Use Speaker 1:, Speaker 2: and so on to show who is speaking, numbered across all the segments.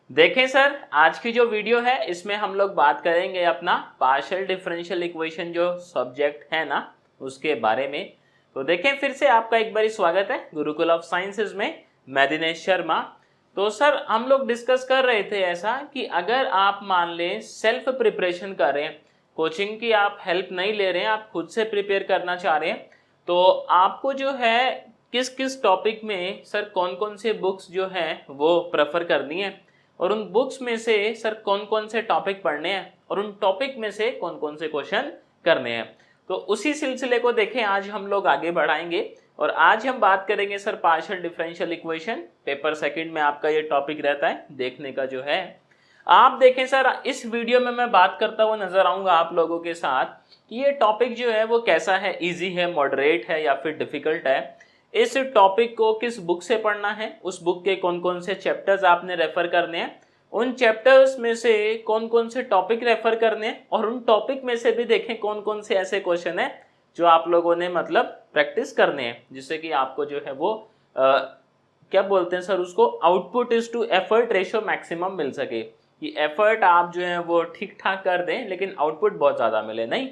Speaker 1: देखें सर, आज की जो वीडियो है इसमें हम लोग बात करेंगे अपना पार्शियल डिफरेंशियल इक्वेशन जो सब्जेक्ट है ना उसके बारे में। तो देखें, फिर से आपका एक बार स्वागत है गुरुकुल ऑफ साइंसेज में। मैं दिनेश शर्मा। तो सर हम लोग डिस्कस कर रहे थे ऐसा कि अगर आप मान लें सेल्फ प्रिपरेशन कर रहे हैं, कोचिंग की आप हेल्प नहीं ले रहे हैं, आप खुद से प्रिपेयर करना चाह रहे हैं, तो आपको जो है किस किस टॉपिक में सर कौन कौन से बुक्स जो हैं वो प्रेफर करनी है, और उन बुक्स में से सर कौन कौन से टॉपिक पढ़ने हैं, और उन टॉपिक में से कौन कौन से क्वेश्चन करने हैं। तो उसी सिलसिले को देखें आज हम लोग आगे बढ़ाएंगे। और आज हम बात करेंगे sir partial differential equation. Paper second में आपका ये टॉपिक रहता है देखने का जो है। आप देखें सर, इस वीडियो में मैं बात करता हुआ नजर आऊंगा आप लोगों के साथ कि ये टॉपिक जो है वो कैसा है, इजी है, मॉडरेट है या फिर डिफिकल्ट है। इस टॉपिक को किस बुक से पढ़ना है, उस बुक के कौन कौन से चैप्टर्स आपने रेफर करने हैं, उन चैप्टर्स में से कौन कौन से टॉपिक रेफर करने हैं, और उन टॉपिक में से भी देखें कौन कौन से ऐसे क्वेश्चन है जो आप लोगों ने मतलब प्रैक्टिस करने हैं, जिससे कि आपको जो है वो क्या बोलते हैं सर उसको, output is to effort ratio maximum मिल सके, कि एफर्ट आप जो है वो ठीक ठाक कर दें लेकिन आउटपुट बहुत ज़्यादा मिले नहीं।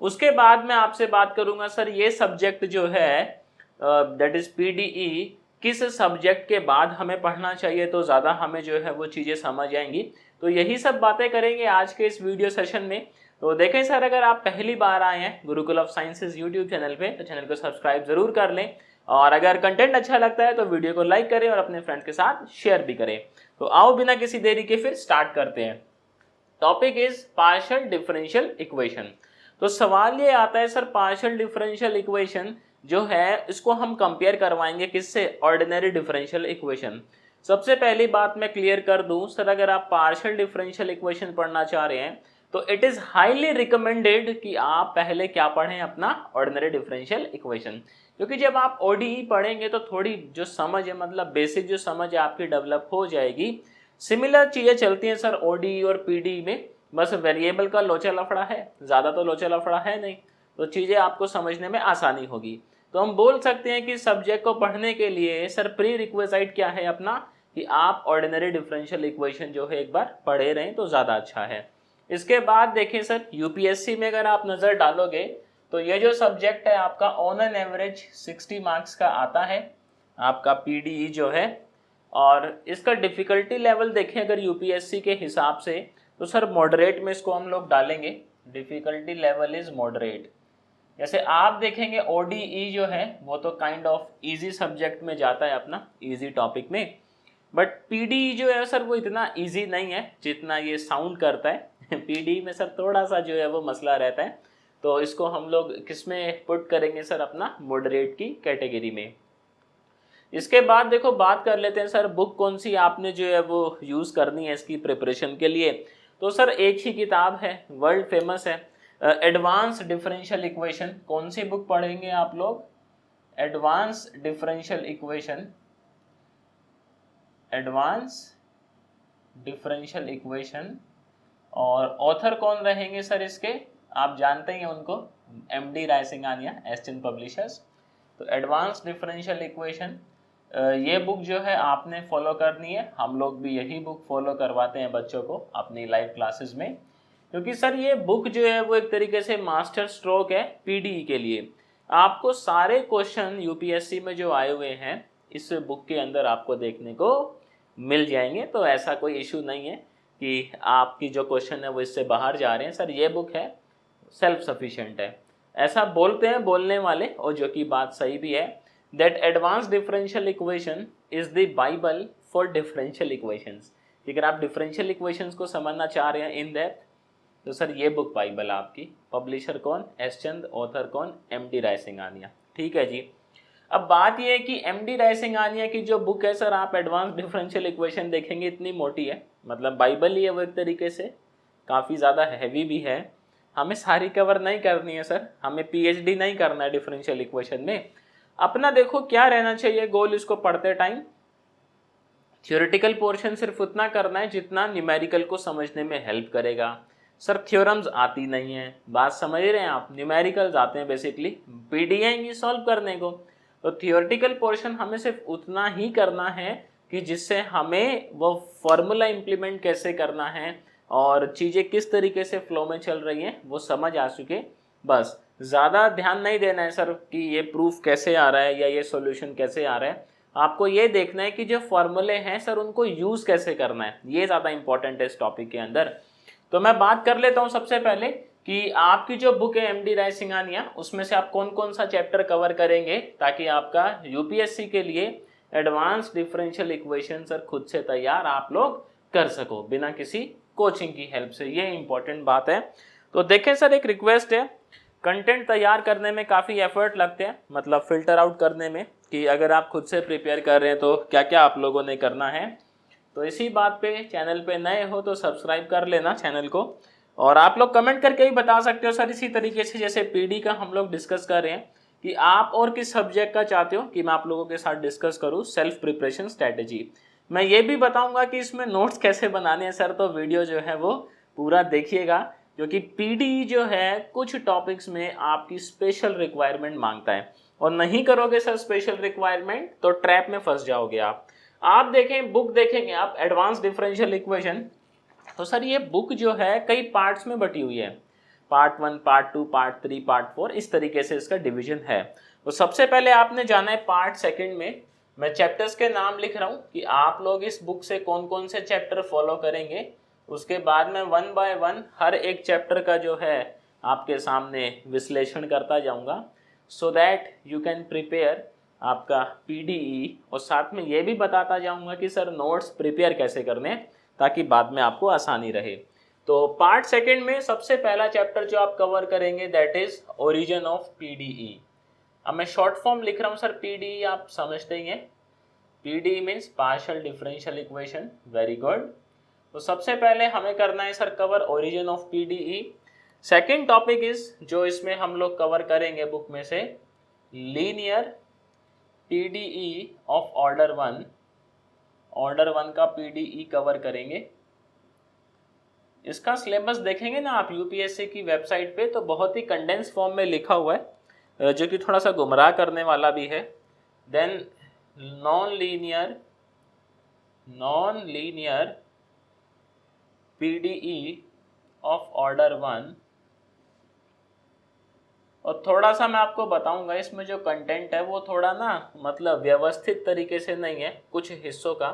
Speaker 1: उसके बाद मैं आपसे बात करूंगा सर ये सब्जेक्ट जो है दैट इज पीडीई किस सब्जेक्ट के बाद हमें पढ़ना चाहिए तो ज़्यादा हमें जो है वो चीज़ें समझ आएंगी। तो यही सब बातें करेंगे आज के इस वीडियो सेशन में। तो देखें सर, अगर आप पहली बार आए हैं Gurukul of sciences YouTube channel पे तो चैनल को सब्सक्राइब जरूर कर लें, और अगर कंटेंट अच्छा लगता है तो वीडियो को लाइक करें और अपने फ्रेंड्स के साथ शेयर भी करें। तो आओ बिना किसी देरी के फिर स्टार्ट करते हैं। Topic is partial differential equation. तो सवाल ये आता है सर, पार्शियल डिफरेंशियल इक्वेशन जो है इसको हम कंपेयर करवाएंगे किससे, ऑर्डिनरी डिफरेंशियल इक्वेशन। सबसे पहली बात मैं क्लियर कर दूं सर, अगर आप पार्शियल डिफरेंशियल इक्वेशन पढ़ना चाह रहे हैं तो इट इज हाईली रिकमेंडेड कि आप पहले क्या पढ़ें, अपना ऑर्डिनरी डिफरेंशियल इक्वेशन। क्योंकि जब आप ओडीई पढ़ेंगे तो थोड़ी जो समझ है, मतलब बेसिक जो समझ है आपकी डेवलप हो जाएगी। सिमिलर चीजें चलती हैं सर ओडीई और पीडीई में, बस वेरिएबल का लोचा लफड़ा है, ज़्यादा तो लोचा लफड़ा है नहीं, तो चीज़ें आपको समझने में आसानी होगी। तो हम बोल सकते हैं कि सब्जेक्ट को पढ़ने के लिए सर प्री रिक्विजिट क्या है अपना, कि आप ऑर्डिनरी डिफरेंशियल इक्वेशन जो है एक बार पढ़े रहें तो ज़्यादा अच्छा है। इसके बाद देखें सर, यूपीएससी में अगर आप नज़र डालोगे तो ये जो सब्जेक्ट है आपका ऑन एन एवरेज 60 मार्क्स का आता है, आपका पीडीई जो है। और इसका डिफ़िकल्टी लेवल देखें अगर यूपीएससी के हिसाब से तो सर मॉडरेट में इसको हम लोग डालेंगे, डिफ़िकल्टी लेवल इज़ मॉडरेट। जैसे आप देखेंगे ओडीई जो है वो तो काइंड ऑफ इजी सब्जेक्ट में जाता है अपना, इजी टॉपिक में, बट पीडीई जो है सर वो इतना इजी नहीं है जितना ये साउंड करता है। पीडीई में सर थोड़ा सा जो है वो मसला रहता है, तो इसको हम लोग किस में पुट करेंगे सर, अपना मॉडरेट की कैटेगरी में। इसके बाद देखो बात कर लेते हैं सर बुक कौन सी आपने जो है वो यूज़ करनी है इसकी प्रिपरेशन के लिए। तो सर एक ही किताब है, वर्ल्ड फेमस है, एडवांस डिफरेंशियल इक्वेशन। कौन सी बुक पढ़ेंगे आप लोग, advance differential equation, advance differential equation. और ऑथर कौन रहेंगे सर इसके, आप जानते ही हैं उनको, एमडी रायसिंघानिया, एस्टन पब्लिशर्स। तो एडवांस डिफरेंशियल इक्वेशन ये बुक जो है आपने फॉलो करनी है। हम लोग भी यही बुक फॉलो करवाते हैं बच्चों को अपनी लाइव क्लासेस में, क्योंकि सर ये बुक जो है वो एक तरीके से मास्टर स्ट्रोक है पीडीई के लिए। आपको सारे क्वेश्चन यूपीएससी में जो आए हुए हैं इस बुक के अंदर आपको देखने को मिल जाएंगे। तो ऐसा कोई इशू नहीं है कि आपकी जो क्वेश्चन है वो इससे बाहर जा रहे हैं। सर ये बुक है, सेल्फ सफिशिएंट है, ऐसा बोलते हैं बोलने वाले, और जो कि बात सही भी है, that advance differential equation is the Bible for differential equations. अगर आप डिफरेंशियल इक्वेशंस को समझना चाह रहे हैं इन डेप्थ तो सर ये बुक बाइबल आपकी। पब्लिशर कौन, एस चंद, ऑथर कौन, एमडी रायसिंघानिया। ठीक है जी। अब बात ये है कि एमडी रायसिंघानिया की जो बुक है सर, आप एडवांस डिफरेंशियल इक्वेशन देखेंगे इतनी मोटी है, मतलब बाइबल ही है वो एक तरीके से, काफ़ी ज़्यादा हैवी भी है। हमें सारी कवर नहीं करनी है सर, हमें पीएचडी नहीं करना है डिफरेंशियल इक्वेशन में। अपना देखो क्या रहना चाहिए गोल इसको पढ़ते टाइम, थ्योरेटिकल पोर्शन सिर्फ उतना करना है जितना न्यूमेरिकल को समझने में हेल्प करेगा। सर थ्योरम्स आती नहीं है, बात समझ रहे हैं आप, न्यूमेरिकल्स आते हैं बेसिकली, पीडीआई सॉल्व करने को। तो थियोरेटिकल पोर्शन हमें सिर्फ उतना ही करना है कि कि जिससे हमें वो फॉर्मूला इम्प्लीमेंट कैसे करना है और चीज़ें किस तरीके से फ्लो में चल रही हैं वो समझ आ चुके। बस ज़्यादा ध्यान नहीं देना है सर कि ये प्रूफ कैसे आ रहा है या ये सॉल्यूशन कैसे आ रहा है, आपको ये देखना है कि जो फॉर्मूले हैं सर उनको यूज़ कैसे करना है, ये ज़्यादा इंपॉर्टेंट है इस टॉपिक के अंदर। तो मैं बात कर लेता हूँ सबसे पहले कि आपकी जो बुक है एमडी राय सिंघानिया, उसमें से आप कौन कौन सा चैप्टर कवर करेंगे ताकि आपका यूपीएससी के लिए एडवांस डिफरेंशियल इक्वेशन सर खुद से तैयार आप लोग कर सको बिना किसी कोचिंग की हेल्प से, ये इंपॉर्टेंट बात है। तो देखें सर, एक रिक्वेस्ट है, कंटेंट तैयार करने में काफ़ी एफर्ट लगते हैं, मतलब फिल्टर आउट करने में कि अगर आप खुद से प्रिपेयर कर रहे हैं तो क्या क्या आप लोगों ने करना है। तो इसी बात पे चैनल पे नए हो तो सब्सक्राइब कर लेना चैनल को, और आप लोग कमेंट करके ही बता सकते हो सर इसी तरीके से जैसे पीडी का हम लोग डिस्कस कर रहे हैं कि आप और किस सब्जेक्ट का चाहते हो कि मैं आप लोगों के साथ डिस्कस करूँ सेल्फ प्रिपरेशन स्ट्रैटेजी। मैं ये भी बताऊंगा कि इसमें नोट्स कैसे बनाने हैं सर, तो वीडियो जो है वो पूरा देखिएगा, क्योंकि पीडी जो है कुछ टॉपिक्स में आपकी स्पेशल रिक्वायरमेंट मांगता है, और नहीं करोगे सर स्पेशल रिक्वायरमेंट तो ट्रैप में फंस जाओगे आप देखें बुक देखेंगे आप एडवांस डिफरेंशियल इक्वेशन, तो सर ये बुक जो है कई पार्ट्स में बटी हुई है, पार्ट 1, पार्ट 2, पार्ट 3, पार्ट 4, इस तरीके से इसका डिवीजन है। तो सबसे पहले आपने जाना है पार्ट सेकंड में, मैं चैप्टर्स के नाम लिख रहा हूँ कि आप लोग इस बुक से कौन कौन से चैप्टर फॉलो करेंगे, उसके बाद में 1 बाय 1 हर एक चैप्टर का जो है आपके सामने विश्लेषण करता जाऊँगा, so that you can prepare आपका पीडीई, और साथ में ये भी बताता जाऊँगा कि सर नोट्स प्रिपेयर कैसे करने ताकि बाद में आपको आसानी रहे। तो पार्ट सेकंड में सबसे पहला चैप्टर जो आप कवर करेंगे that is origin of PDE. अब मैं शॉर्ट फॉर्म लिख रहा हूँ सर, पीडीई आप समझते ही हैं, PDE means partial differential equation, very good. तो सबसे पहले हमें करना है sir cover origin of PDE. Second topic is जो इसमें हम लोग कवर करेंगे बुक में से, linear PDE of order 1, order 1 का पीडीई कवर करेंगे। इसका सिलेबस देखेंगे ना आप यूपीएससी की वेबसाइट पे तो बहुत ही कंडेंस फॉर्म में लिखा हुआ है, जो कि थोड़ा सा गुमराह करने वाला भी है। Then non linear PDE of order 1, और थोड़ा सा मैं आपको बताऊंगा इसमें जो कंटेंट है वो थोड़ा ना मतलब व्यवस्थित तरीके से नहीं है कुछ हिस्सों का,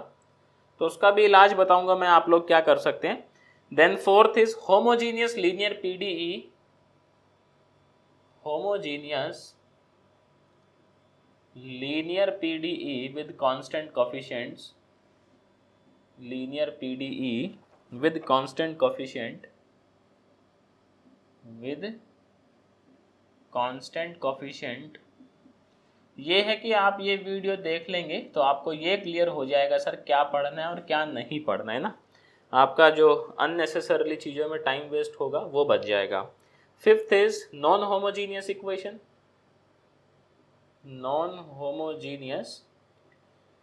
Speaker 1: तो उसका भी इलाज बताऊंगा मैं आप लोग क्या कर सकते हैं। Then fourth is homogeneous linear PDE, homogeneous linear PDE with constant coefficients, linear PDE with constant coefficient, with constant coefficient. ये है कि आप ये वीडियो देख लेंगे तो आपको ये क्लियर हो जाएगा सर क्या पढ़ना है और क्या नहीं पढ़ना है ना, आपका जो अननेसेसरली चीज़ों में टाइम वेस्ट होगा वो बच जाएगा। Fifth is non homogeneous equation, non homogeneous.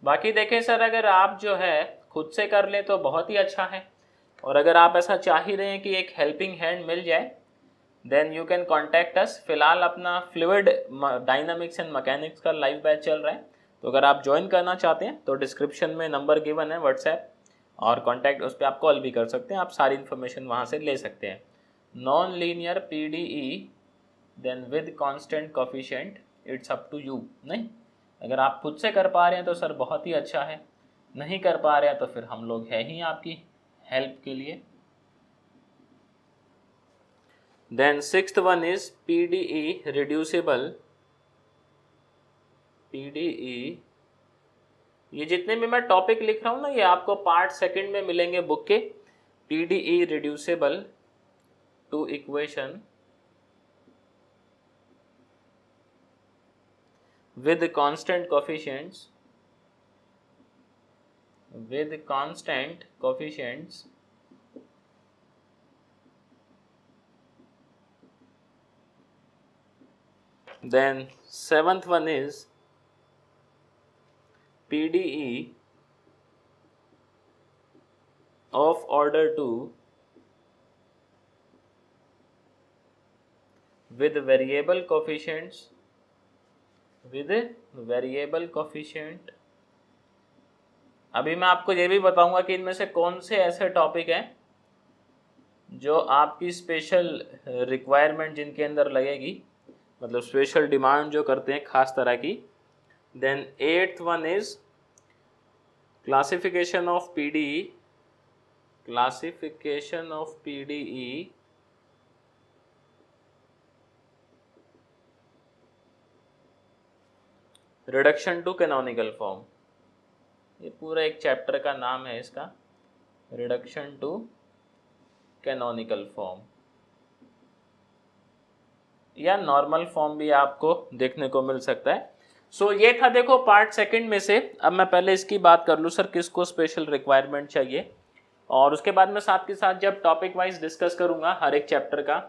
Speaker 1: बाकी देखें सर अगर आप जो है खुद से कर लें तो बहुत ही अच्छा है, और अगर आप ऐसा चाह ही रहे हैं कि एक हेल्पिंग हैंड मिल जाए then you can contact us. फिलहाल अपना फ्लूइड डायनामिक्स एंड मैकेनिक्स का लाइव बैच चल रहा है, तो अगर आप ज्वाइन करना चाहते हैं तो डिस्क्रिप्शन में नंबर गिवन है व्हाट्सएप, और कॉन्टैक्ट उस पर आप कॉल भी कर सकते हैं, आप सारी इन्फॉर्मेशन वहाँ से ले सकते हैं। Non linear PDE then with constant coefficient, it's up to you. नहीं, अगर आप खुद से कर पा रहे हैं तो सर बहुत ही अच्छा है, नहीं कर पा रहे हैं तो फिर हम लोग हैं ही आपकी हेल्प के लिए। Then sixth one is PDE reducible, PDE, ये जितने भी मैं टॉपिक लिख रहा हूँ ना ये आपको पार्ट सेकंड में मिलेंगे बुक के। PDE reducible to equation with constant coefficients, with constant coefficients, then seventh one is PDE of order 2 with variable coefficients, with variable coefficient अभी मैं आपको ये भी बताऊंगा कि इनमें से कौन से ऐसे टॉपिक हैं जो आपकी स्पेशल रिक्वायरमेंट जिनके अंदर लगेगी, मतलब स्पेशल डिमांड जो करते हैं खास तरह की। Then 8th one is classification of PDE, classification of PDE reduction to canonical form. ये पूरा एक चैप्टर का नाम है इसका, रिडक्शन टू कैनोनिकल फॉर्म, या नॉर्मल फॉर्म भी आपको देखने को मिल सकता है। सो ये था देखो पार्ट सेकंड में से। अब मैं पहले इसकी बात कर लूँ सर किसको स्पेशल रिक्वायरमेंट चाहिए, और उसके बाद मैं साथ के साथ जब टॉपिक वाइज डिस्कस करूँगा हर एक चैप्टर का,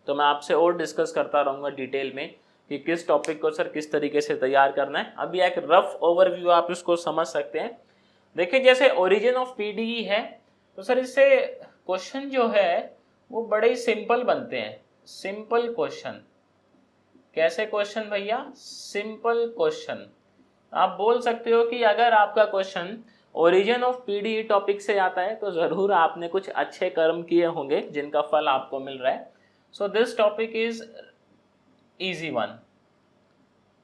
Speaker 1: तो मैं आपसे और डिस्कस करता रहूँगा डिटेल में कि किस टॉपिक को सर किस तरीके से तैयार करना है। अभी एक रफ ओवरव्यू आप इसको समझ सकते हैं। देखिए जैसे ओरिजिन ऑफ पीडीई है, तो सर इससे क्वेश्चन जो है वो बड़े ही सिंपल बनते हैं। सिंपल क्वेश्चन, कैसे क्वेश्चन भैया? Simple question. आप बोल सकते हो कि अगर आपका question origin of PDE topic से आता है तो जरूर आपने कुछ अच्छे कर्म किए होंगे जिनका फल आपको मिल रहा है। So this topic is easy one,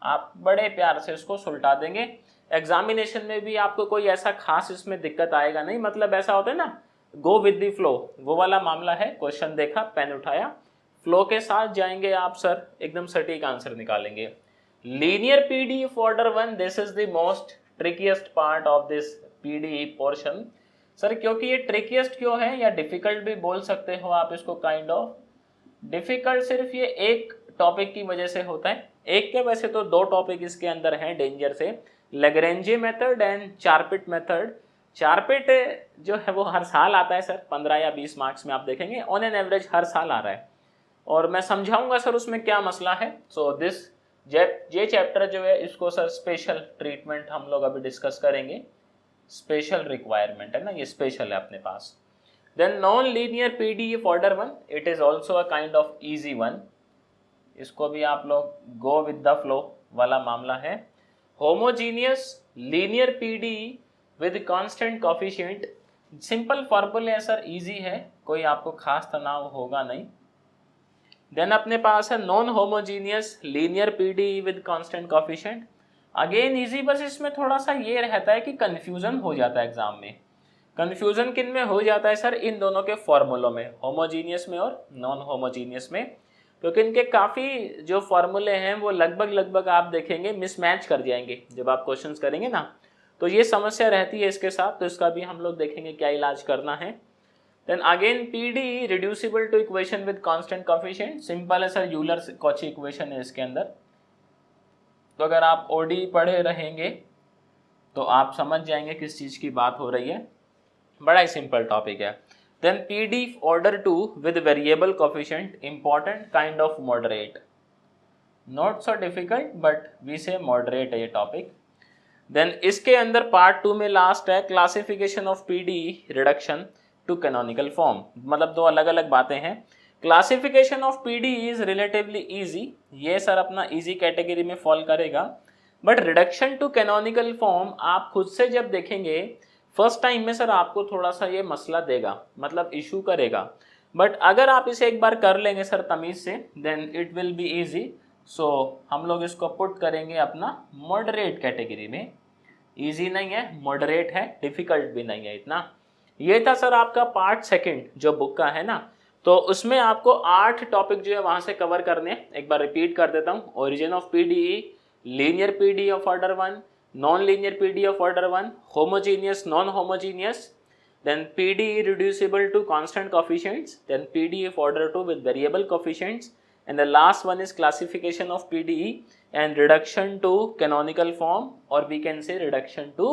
Speaker 1: आप बड़े प्यार से इसको सुलटा देंगे। एग्जामिनेशन में भी आपको कोई ऐसा खास इसमें दिक्कत आएगा नहीं। मतलब ऐसा होता है ना, गो विद द फ्लो, वो वाला मामला है। क्वेश्चन देखा, पेन उठाया, फ्लो के साथ जाएंगे आप सर, एकदम सटीक आंसर निकालेंगे। Linear PDE order 1, this is the most ट्रिकीएस्ट part of this PDE portion. Sir क्योंकि ये ट्रिकीएस्ट क्यों है, या डिफिकल्ट भी बोल सकते हो आप इसको, काइंड ऑफ डिफिकल्ट सिर्फ ये एक टॉपिक की वजह से होता है। एक के वैसे तो दो टॉपिक इसके अंदर हैं डेंजर से, लैग्रेंजे method and Charpit method. Charpit जो है वो हर साल आता है सर, 15 या 20 मार्क्स में आप देखेंगे, ऑन एन एवरेज हर साल आ रहा है, और मैं समझाऊंगा सर उसमें क्या मसला है। सो दिस ये चैप्टर जो है इसको सर स्पेशल ट्रीटमेंट हम लोग अभी डिस्कस करेंगे। स्पेशल रिक्वायरमेंट है ना, ये स्पेशल है अपने पास। Then non linear PDE order 1, it is also a kind of easy one. इसको भी आप लोग गो विद द फ्लो वाला मामला है। Homogeneous linear PDE with constant coefficient, simple फॉर्मूले है सर, इजी है, कोई आपको खास तनाव होगा नहीं। देन अपने पास है non homogeneous linear PDE with constant coefficient, again easy, बस इसमें थोड़ा सा ये रहता है कि कंफ्यूजन हो जाता है एग्जाम में। कंफ्यूजन किन में हो जाता है सर? इन दोनों के फॉर्मूलों में, होमोजीनियस में और नॉन होमोजीनियस में, क्योंकि इनके काफ़ी जो फॉर्मूले हैं वो लगभग आप देखेंगे मिसमैच कर जाएंगे जब आप क्वेश्चंस करेंगे ना, तो ये समस्या रहती है इसके साथ। तो इसका भी हम लोग देखेंगे क्या इलाज करना है। Then again PDE reducible to equation with constant coefficient, simple है सर, यूलर कॉची इक्वेशन है इसके अंदर। तो अगर आप ओडी पढ़े रहेंगे तो आप समझ जाएंगे किस चीज़ की बात हो रही है, बड़ा ही सिंपल टॉपिक है। Then PD order 2 with variable coefficient, important, kind of moderate, not so difficult but we say moderate है ये टॉपिक। देन इसके अंदर पार्ट 2 में लास्ट है classification of PDE reduction to canonical form, मतलब दो अलग अलग बातें हैं। Classification of PDE is relatively easy, ये सर अपना इजी कैटेगरी में फॉल करेगा, but reduction to canonical form आप खुद से जब देखेंगे फर्स्ट टाइम में सर आपको थोड़ा सा ये मसला देगा, मतलब इशू करेगा, बट अगर आप इसे एक बार कर लेंगे सर तमीज से, then it will be easy. So हम लोग इसको पुट करेंगे अपना मॉडरेट कैटेगरी में। इजी नहीं है, मॉडरेट है, डिफिकल्ट भी नहीं है इतना। ये था सर आपका पार्ट सेकंड जो बुक का है ना, तो उसमें आपको 8 टॉपिक जो है वहां से कवर करने हैं। एक बार रिपीट कर देता हूँ, origin of PDE, linear PDE of order 1, non-linear PD of order 1, homogeneous, non-homogeneous, then PD reducible to constant coefficients, then PD of order 2 with variable coefficients, and the last one is classification of PDE and reduction to canonical form, or we can say reduction to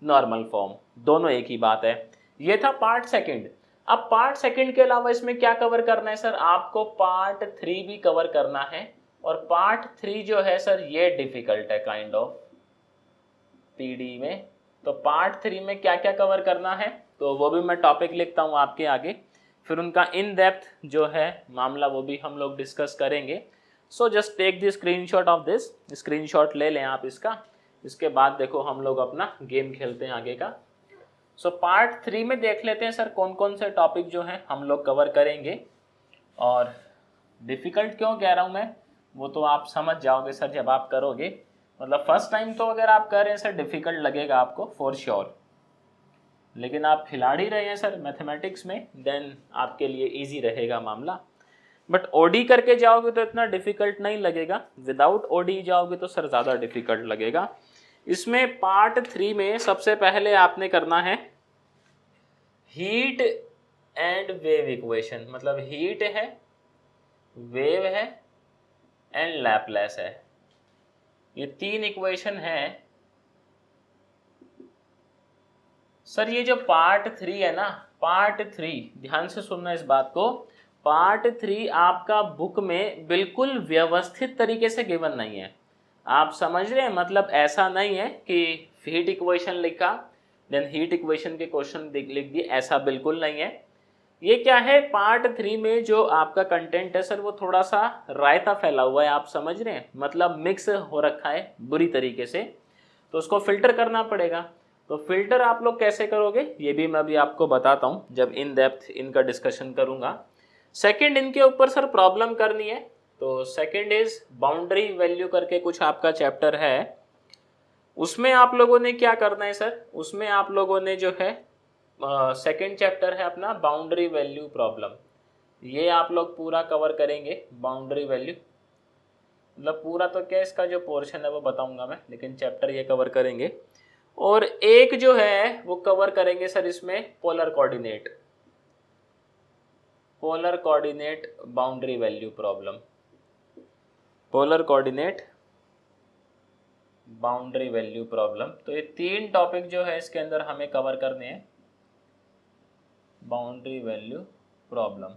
Speaker 1: normal form, दोनों एक ही बात है। ये था part second. अब part second के अलावा इसमें क्या कवर करना है सर? आपको पार्ट 3 भी कवर करना है, और पार्ट 3 जो है सर ये डिफिकल्ट है काइंड ऑफ पीडी में। तो पार्ट 3 में क्या क्या कवर करना है तो वो भी मैं टॉपिक लिखता हूँ आपके आगे, फिर उनका इन डेप्थ जो है मामला वो भी हम लोग डिस्कस करेंगे। So just take the screenshot of this, screenshot ले लें आप इसका, इसके बाद देखो हम लोग अपना गेम खेलते हैं आगे का। सो पार्ट 3 में देख लेते हैं सर कौन कौन से टॉपिक जो हैं हम लोग कवर करेंगे। और डिफ़िकल्ट क्यों कह रहा हूँ मैं, वो तो आप समझ जाओगे सर जब आप करोगे। मतलब फर्स्ट टाइम तो अगर आप कर रहे हैं सर डिफ़िकल्ट लगेगा आपको फॉर श्योर, लेकिन आप खिलाड़ी रहे हैं सर मैथमेटिक्स में, देन आपके लिए इजी रहेगा मामला। बट ओडी करके जाओगे तो इतना डिफ़िकल्ट नहीं लगेगा, विदाउट ओडी जाओगे तो सर ज़्यादा डिफ़िकल्ट लगेगा। इसमें पार्ट 3 में सबसे पहले आपने करना है हीट एंड वेव इक्वेशन। मतलब हीट है, वेव है एंड लैपलेस है, ये 3 इक्वेशन है सर। ये जो पार्ट 3 है ना, पार्ट 3 ध्यान से सुनना इस बात को, पार्ट 3 आपका बुक में बिल्कुल व्यवस्थित तरीके से गिवन नहीं है। आप समझ रहे हैं, मतलब ऐसा नहीं है कि हीट इक्वेशन लिखा देन हीट इक्वेशन के क्वेश्चन लिख दिए, ऐसा बिल्कुल नहीं है। ये क्या है, पार्ट 3 में जो आपका कंटेंट है सर वो थोड़ा सा रायता फैला हुआ है, आप समझ रहे हैं, मतलब मिक्स हो रखा है बुरी तरीके से, तो उसको फिल्टर करना पड़ेगा। तो फिल्टर आप लोग कैसे करोगे ये भी मैं अभी आपको बताता हूँ जब इन डेप्थ इनका डिस्कशन करूँगा। सेकंड इनके ऊपर सर प्रॉब्लम करनी है, तो सेकंड इज बाउंड्री वैल्यू करके कुछ आपका चैप्टर है, उसमें आप लोगों ने क्या करना है सर, उसमें आप लोगों ने जो है सेकंड चैप्टर है अपना बाउंड्री वैल्यू प्रॉब्लम, ये आप लोग पूरा कवर करेंगे। बाउंड्री वैल्यू मतलब पूरा तो क्या इसका जो पोर्शन है वो बताऊंगा मैं, लेकिन चैप्टर ये कवर करेंगे। और एक जो है वो कवर करेंगे सर इसमें polar coordinate, polar coordinate boundary value problem, polar coordinate boundary value problem. तो ये 3 टॉपिक जो है इसके अंदर हमें कवर करने हैं, बाउंड्री वैल्यू प्रॉब्लम।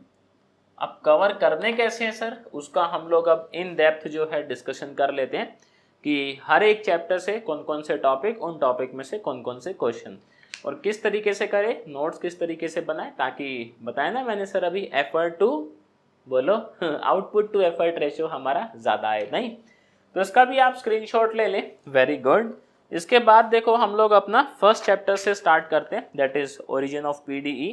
Speaker 1: अब कवर करने कैसे हैं सर, उसका हम लोग अब इन डेप्थ जो है डिस्कशन कर लेते हैं कि हर एक चैप्टर से कौन कौन से टॉपिक, उन टॉपिक में से कौन कौन से क्वेश्चन और किस तरीके से करें, नोट्स किस तरीके से बनाएं, ताकि बताया ना मैंने सर अभी एफर्ट टू बोलो आउटपुट टू एफर्ट रेशियो हमारा ज़्यादा आए नहीं। तो इसका भी आप स्क्रीनशॉट ले लें, वेरी गुड। इसके बाद देखो हम लोग अपना फर्स्ट चैप्टर से स्टार्ट करते हैं, that is origin of PDE.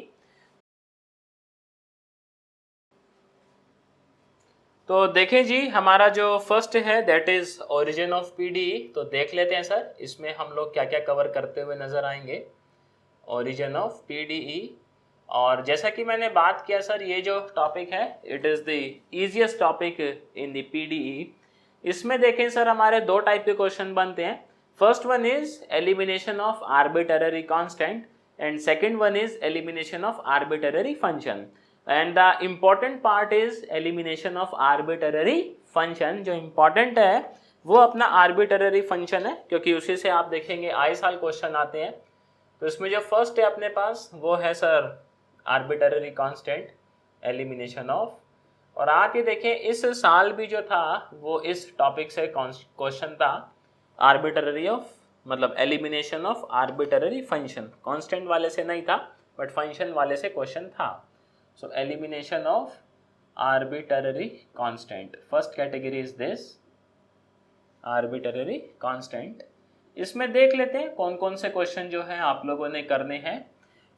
Speaker 1: तो देखें जी हमारा जो फर्स्ट है that is origin of PDE, तो देख लेते हैं सर इसमें हम लोग क्या क्या कवर करते हुए नजर आएंगे। ओरिजिन ऑफ पीडीई, और जैसा कि मैंने बात किया सर ये जो टॉपिक है it is the easiest topic in the PDE. इसमें देखें सर हमारे 2 टाइप के क्वेश्चन बनते हैं। First one is elimination of arbitrary constant and second one is elimination of arbitrary function. And the important part is elimination of arbitrary function. जो important है वो अपना आर्बिट्ररी फंक्शन है, क्योंकि उसी से आप देखेंगे आए साल क्वेश्चन आते हैं। तो इसमें जो फर्स्ट है अपने पास वो है sir arbitrary constant elimination of, और आप ये देखें इस साल भी जो था वो इस टॉपिक से क्वेश्चन था आर्बिट्ररी ऑफ, मतलब elimination of arbitrary function. Constant वाले से नहीं था बट फंक्शन वाले से क्वेश्चन था। So elimination of arbitrary constant, first category is this arbitrary constant. इसमें देख लेते हैं कौन कौन से क्वेश्चन जो है आप लोगों ने करने हैं।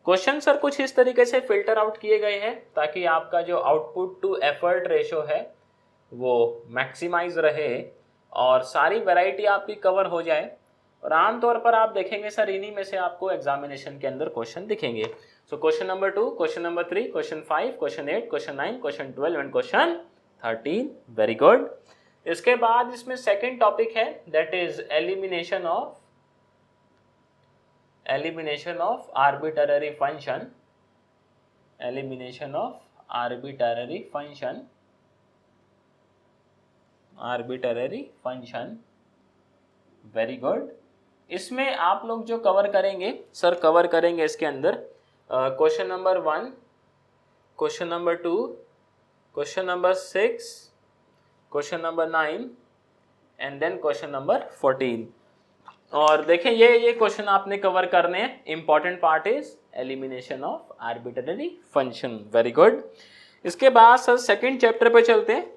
Speaker 1: क्वेश्चन सर कुछ इस तरीके से फिल्टर आउट किए गए हैं ताकि आपका जो आउटपुट टू एफर्ट रेशो है वो मैक्सिमाइज रहे और सारी वैरायटी आपकी कवर हो जाए। और आमतौर पर आप देखेंगे सर इन्हीं में से आपको एग्जामिनेशन के अंदर क्वेश्चन दिखेंगे। So question number 2, question number 3, question 5, question 8, question 9, question 12 and question 13, very good. इसके बाद इसमें सेकेंड टॉपिक है that is elimination of arbitrary function, elimination of arbitrary function, very good. इसमें आप लोग जो कवर करेंगे सर, कवर करेंगे इसके अंदर question number 1, question number 2, question number 6, question number 9 and then question number 14। और देखें ये क्वेश्चन आपने कवर करने हैं। Important part is elimination of arbitrary function, very good. इसके बाद सर सेकंड चैप्टर पे चलते हैं।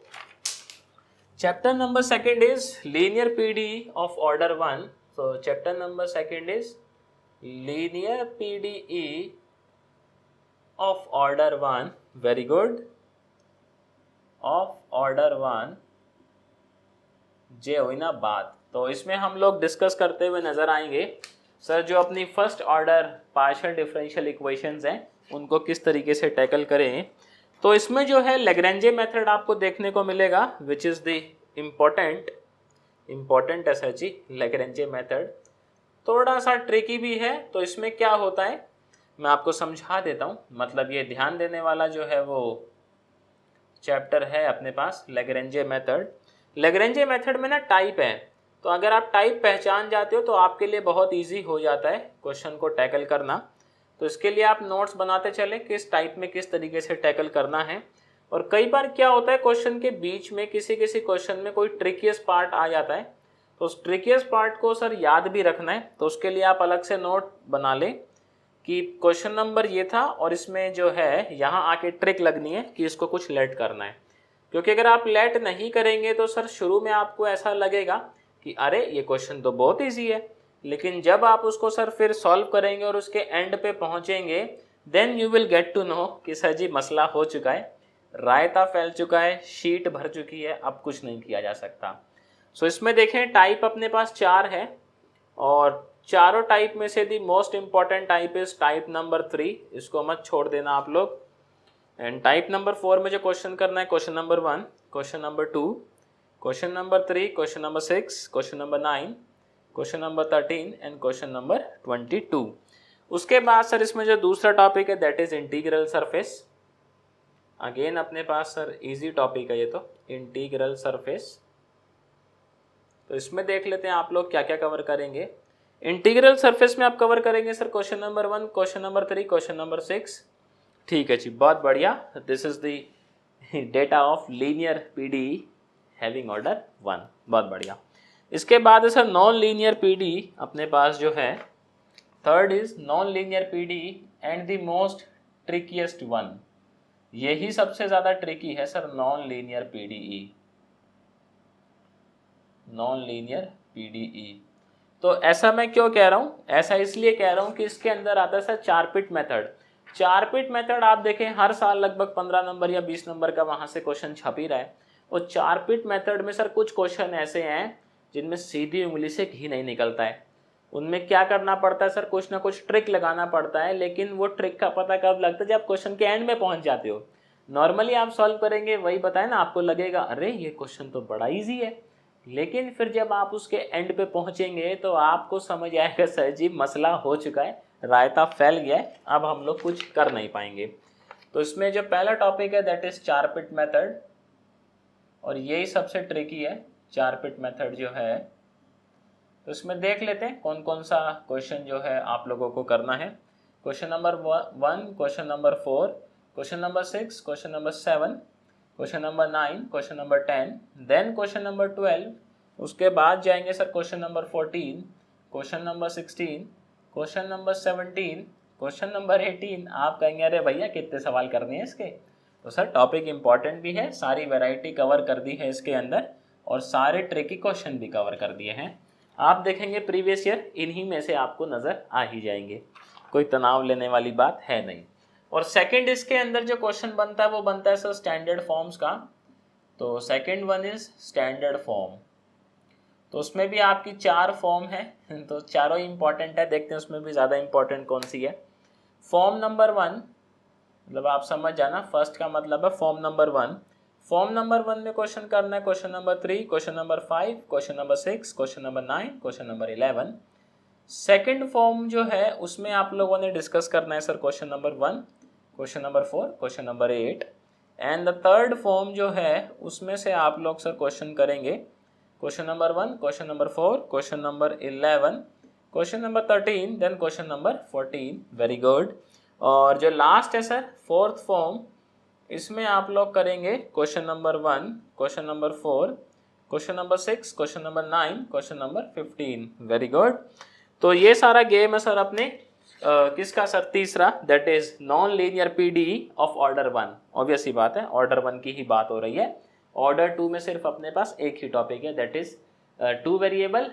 Speaker 1: Chapter number 2 is linear PDE of order 1 So chapter number second is linear PDE of order 1. Very good. Of order 1 जे हुई ना बात, तो इसमें हम लोग डिस्कस करते हुए नजर आएंगे सर जो अपनी first order partial differential equations हैं उनको किस तरीके से टैकल करें। तो इसमें जो है लैग्रेंजे मेथड आपको देखने को मिलेगा which is the important SHG Lagrange method. थोड़ा सा ट्रिकी भी है, तो इसमें क्या होता है मैं आपको समझा देता हूँ। मतलब ये ध्यान देने वाला जो है वो चैप्टर है अपने पास लैग्रेंजे मेथड। लैग्रेंजे मेथड में ना टाइप है, तो अगर आप टाइप पहचान जाते हो तो आपके लिए बहुत इजी हो जाता है क्वेश्चन को टैकल करना। तो इसके लिए आप नोट्स बनाते चले किस टाइप में किस तरीके से टैकल करना है। और कई बार क्या होता है क्वेश्चन के बीच में किसी क्वेश्चन में कोई ट्रिकियस पार्ट आ जाता है, तो उस ट्रिकियस पार्ट को सर याद भी रखना है। तो उसके लिए आप अलग से नोट बना लें कि क्वेश्चन नंबर ये था और इसमें जो है यहाँ आके ट्रिक लगनी है कि इसको कुछ लेट करना है। क्योंकि अगर आप लेट नहीं करेंगे तो सर शुरू में आपको ऐसा लगेगा कि अरे ये क्वेश्चन तो बहुत इजी है, लेकिन जब आप उसको सर फिर सॉल्व करेंगे और उसके एंड पे पहुंचेंगे then you will get to know कि सर जी मसला हो चुका है, रायता फैल चुका है, शीट भर चुकी है, अब कुछ नहीं किया जा सकता। सो इसमें देखें टाइप अपने पास 4 है और चारों टाइप में से the most important type is type number 3, इसको मत छोड़ देना आप लोग। एंड टाइप नंबर 4 में जो क्वेश्चन करना है question number 1, question number 2, question number 3, question number 6, question number 9, question number 13 and question number 22। उसके बाद सर इसमें जो दूसरा टॉपिक है that is integral surface. Again अपने पास सर इजी टॉपिक है ये तो, इंटीग्रल सरफेस। तो इसमें देख लेते हैं आप लोग क्या क्या कवर करेंगे। इंटीग्रल सरफेस में आप कवर करेंगे sir question number 1, question number 3, question number 6। ठीक है जी, बहुत बढ़िया। This is the data of linear PD having order 1, बहुत बढ़िया। इसके बाद है सर नॉन लीनियर पीडी अपने पास जो है third is non linear PD and the most ट्रिकीएस्ट one. यही सबसे ज्यादा ट्रिकी है sir non linear PDE, non linear PDE. तो ऐसा मैं क्यों कह रहा हूँ, ऐसा इसलिए कह रहा हूँ कि इसके अंदर आता है सर 4 पिट मेथड। 4 पिट मेथड आप देखें हर साल लगभग 15 नंबर या 20 नंबर का वहां से क्वेश्चन छप ही रहा है। और 4 पिट मेथड में सर कुछ क्वेश्चन ऐसे हैं जिनमें सीधी उंगली से घी नहीं निकलता है। उनमें क्या करना पड़ता है सर, कुछ ना कुछ ट्रिक लगाना पड़ता है, लेकिन वो ट्रिक का पता कब लगता है जब क्वेश्चन के एंड में पहुंच जाते हो। नॉर्मली आप सॉल्व करेंगे वही बताए ना, आपको लगेगा अरे ये क्वेश्चन तो बड़ा ईजी है, लेकिन फिर जब आप उसके एंड पे पहुंचेंगे तो आपको समझ आएगा सर जी मसला हो चुका है, रायता फैल गया है, अब हम लोग कुछ कर नहीं पाएंगे। तो इसमें जो पहला टॉपिक है दैट इज 4 पिट मेथड, और यही सबसे ट्रिकी है 4 पिट मेथड जो है। तो इसमें देख लेते हैं कौन कौन सा क्वेश्चन जो है आप लोगों को करना है। Question number 1, question number 4, question number 6, question number 7, question number 9, question number 10, then question number 12। उसके बाद जाएंगे sir question number 14, question number 16, question number 17, question number 18। आप कहेंगे अरे भैया कितने सवाल करने हैं इसके। तो सर टॉपिक इंपॉर्टेंट भी है, सारी वैरायटी कवर कर दी है इसके अंदर और सारे ट्रिकी क्वेश्चन भी कवर कर दिए हैं। आप देखेंगे प्रीवियस ईयर इन्हीं में से आपको नजर आ ही जाएंगे, कोई तनाव लेने वाली बात है नहीं। और सेकंड इसके अंदर जो क्वेश्चन बनता है वो बनता है सर स्टैंडर्ड फॉर्म्स का। तो second one is standard form. तो उसमें भी आपकी 4 फॉर्म है, तो चारों ही इंपॉर्टेंट है। देखते हैं उसमें भी ज़्यादा इंपॉर्टेंट कौन सी है। फॉर्म नंबर 1 मतलब आप समझ जाना, फर्स्ट का मतलब है फॉर्म नंबर 1। फॉर्म नंबर 1 में क्वेश्चन करना है question number 3, question number 5, question number 6, question number 9, question number 11। Second form जो है उसमें आप लोगों ने डिस्कस करना है sir question number 1, question number 4, question number 8। And the third form जो है उसमें से आप लोग सर क्वेश्चन करेंगे question number 1, question number 4, question number 11, question number 13, then question number 14। Very good. और जो लास्ट है सर फोर्थ फॉर्म, इसमें आप लोग करेंगे question number 1, question number 4, question number 6, question number 9, question number 15। Very good. तो ये सारा गेम है सर अपने किसका सर, तीसरा, that is non linear PDE of order 1। Obvious ही बात है ऑर्डर 1 की ही बात हो रही है। ऑर्डर 2 में सिर्फ अपने पास एक ही टॉपिक है दैट इज टू वेरिएबल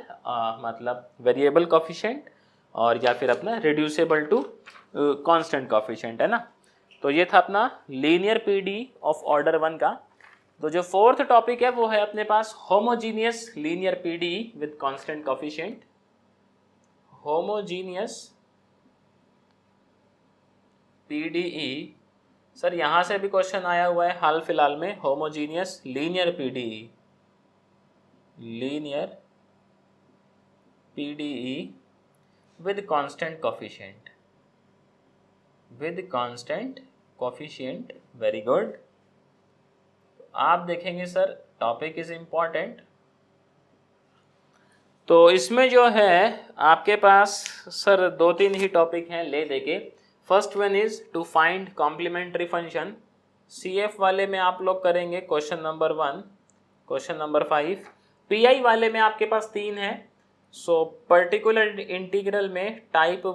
Speaker 1: मतलब वेरिएबल कोफिशिएंट, और या फिर अपना रिड्यूसेबल टू कांस्टेंट कोफिशिएंट, है ना। तो ये था अपना लीनियर पीडी ऑफ ऑर्डर 1 का। तो जो फोर्थ टॉपिक है वो है अपने पास homogeneous linear PD with constant coefficient. Homogeneous PDE, sir यहाँ से भी क्वेश्चन आया हुआ है हाल फिलहाल में, homogeneous linear PDE, linear PDE with constant coefficient, with constant coefficient, very good. आप देखेंगे सर टॉपिक इज इम्पॉर्टेंट। तो इसमें जो है आपके पास सर 2-3 ही टॉपिक हैं ले देके। First one is to find complementary function. CF वाले में आप लोग करेंगे question number 1, question number 5। PI वाले में आपके पास 3 है। सो पर्टिकुलर इंटीग्रल में टाइप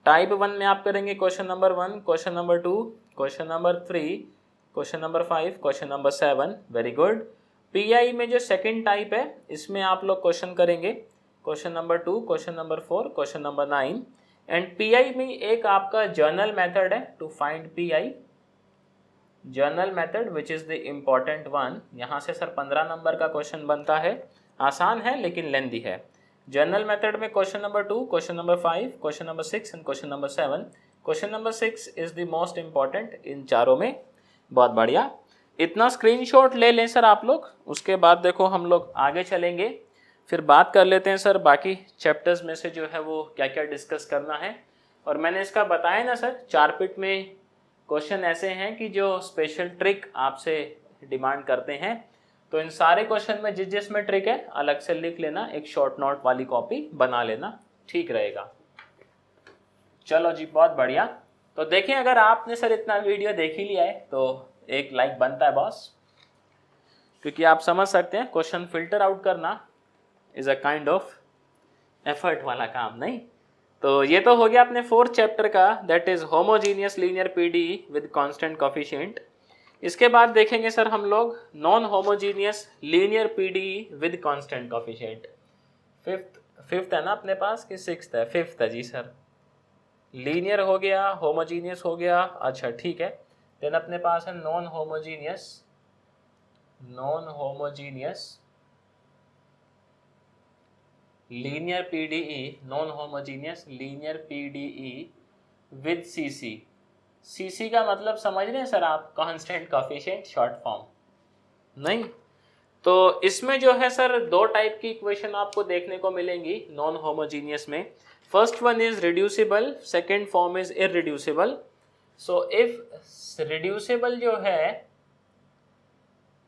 Speaker 1: 1 में आप करेंगे question number 1, question number 2, question number 3, question number 5, question number 7, very good. PI में जो सेकंड टाइप है इसमें आप लोग क्वेश्चन करेंगे question number 2, question number 4, question number 9। And PI में एक आपका जर्नल मेथड है to find PI, general method which is the important one. यहाँ से सर 15 नंबर का क्वेश्चन बनता है, आसान है लेकिन लेंदी है। जर्नल मेथड में question number 2, question number 5, question number 6 and question number 7। Question number 6 is the most important in चारों में। बहुत बढ़िया, इतना स्क्रीनशॉट ले लें सर आप लोग। उसके बाद देखो हम लोग आगे चलेंगे, फिर बात कर लेते हैं सर बाकी चैप्टर्स में से जो है वो क्या क्या डिस्कस करना है। और मैंने इसका बताया ना सर, 4 पिट में क्वेश्चन ऐसे हैं कि जो स्पेशल ट्रिक आपसे डिमांड करते हैं। तो इन सारे क्वेश्चन में जिसमें ट्रिक है अलग से लिख लेना, एक शॉर्ट नोट वाली कॉपी बना लेना, ठीक रहेगा। चलो जी, बहुत बढ़िया। तो देखें, अगर आपने सर इतना वीडियो देख ही लिया है तो एक लाइक बनता है बॉस, क्योंकि आप समझ सकते हैं क्वेश्चन फिल्टर आउट करना is a kind of effort वाला काम, नहीं। तो ये तो हो गया अपने 4th चैप्टर का, that is homogeneous linear PD with constant coefficient. इसके बाद देखेंगे सर हम लोग non homogeneous linear PD with constant coefficient. Fifth है ना अपने पास कि 6th है? 5th है जी सर। लीनियर हो गया, होमोजीनियस हो गया, अच्छा ठीक है। देन अपने पास है non homogeneous linear PDE, non homogeneous linear PDE with CC का मतलब समझ रहे हैं सर आप? कांस्टेंट कोफिशिएंट शॉर्ट फॉर्म, नहीं। तो इसमें जो है सर 2 टाइप की इक्वेशन आपको देखने को मिलेंगी नॉन होमोजीनियस में। First one is reducible, second form is irreducible. So if reducible जो है,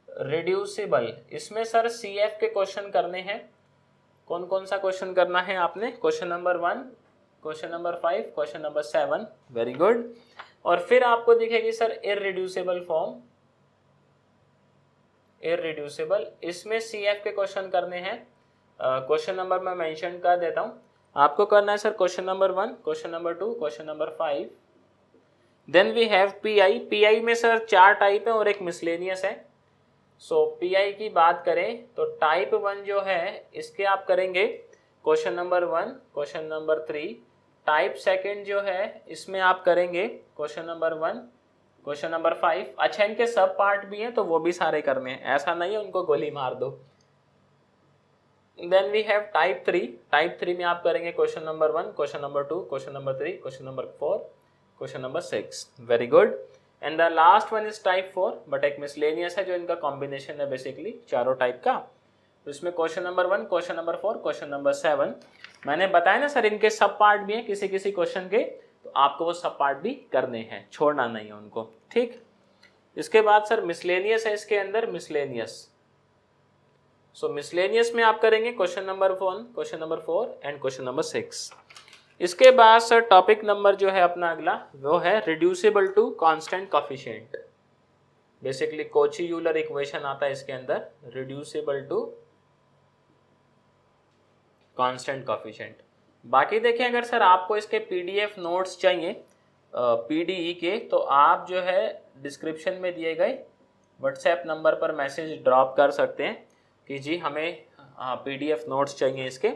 Speaker 1: रिड्यूसिबल, इसमें सर CF के क्वेश्चन करने हैं। कौन कौन सा क्वेश्चन करना है आपने? Question number 1, question number 5, question number 7, very good. और फिर आपको दिखेगी सर इररिड्यूसिबल फॉर्म, इररिड्यूसिबल, इसमें CF के क्वेश्चन करने हैं। क्वेश्चन नंबर मैं मेंशन कर देता हूं, आपको करना है sir question number 1, question number 2, question number 5। Then we have PI में सर 4 टाइप है और एक मिसलेनियस है। सो PI की बात करें तो टाइप 1 जो है इसके आप करेंगे question number 1, question number 3। Type second जो है इसमें आप करेंगे क्वेश्चन नंबर 1, क्वेश्चन नंबर 5। अच्छा, इनके सब पार्ट भी हैं तो वो भी सारे करने हैं, ऐसा नहीं है उनको गोली मार दो। Then we have type 3। Type 3 में आप करेंगे question number 1, question number 2, question number 3, question number 4, question number 6, very good. And the last one is type 4, but एक मिसलेनियस है जो इनका कॉम्बिनेशन है बेसिकली चारों टाइप का। तो इसमें question number 1, question number 4, question number 7। मैंने बताया ना सर इनके सब पार्ट भी हैं किसी किसी क्वेश्चन के, तो आपको वो सब पार्ट भी करने हैं, छोड़ना नहीं है उनको, ठीक। इसके बाद सर मिसलेनियस है इसके अंदर, मिसलेनियस। सो मिसलेनियस में आप करेंगे question number 1, question number 4 and question number 6। इसके बाद सर टॉपिक नंबर जो है अपना अगला वो है reducible to constant coefficient. Basically Cauchy Euler equation आता है इसके अंदर, रिड्यूसिबल टू कांस्टेंट कोफिशिएंट। बाकी देखें, अगर सर आपको इसके PDF नोट्स चाहिए PDE के, तो आप जो है डिस्क्रिप्शन में दिए गए व्हाट्सएप नंबर पर मैसेज ड्रॉप कर सकते हैं कि जी हमें PDF नोट्स चाहिए इसके,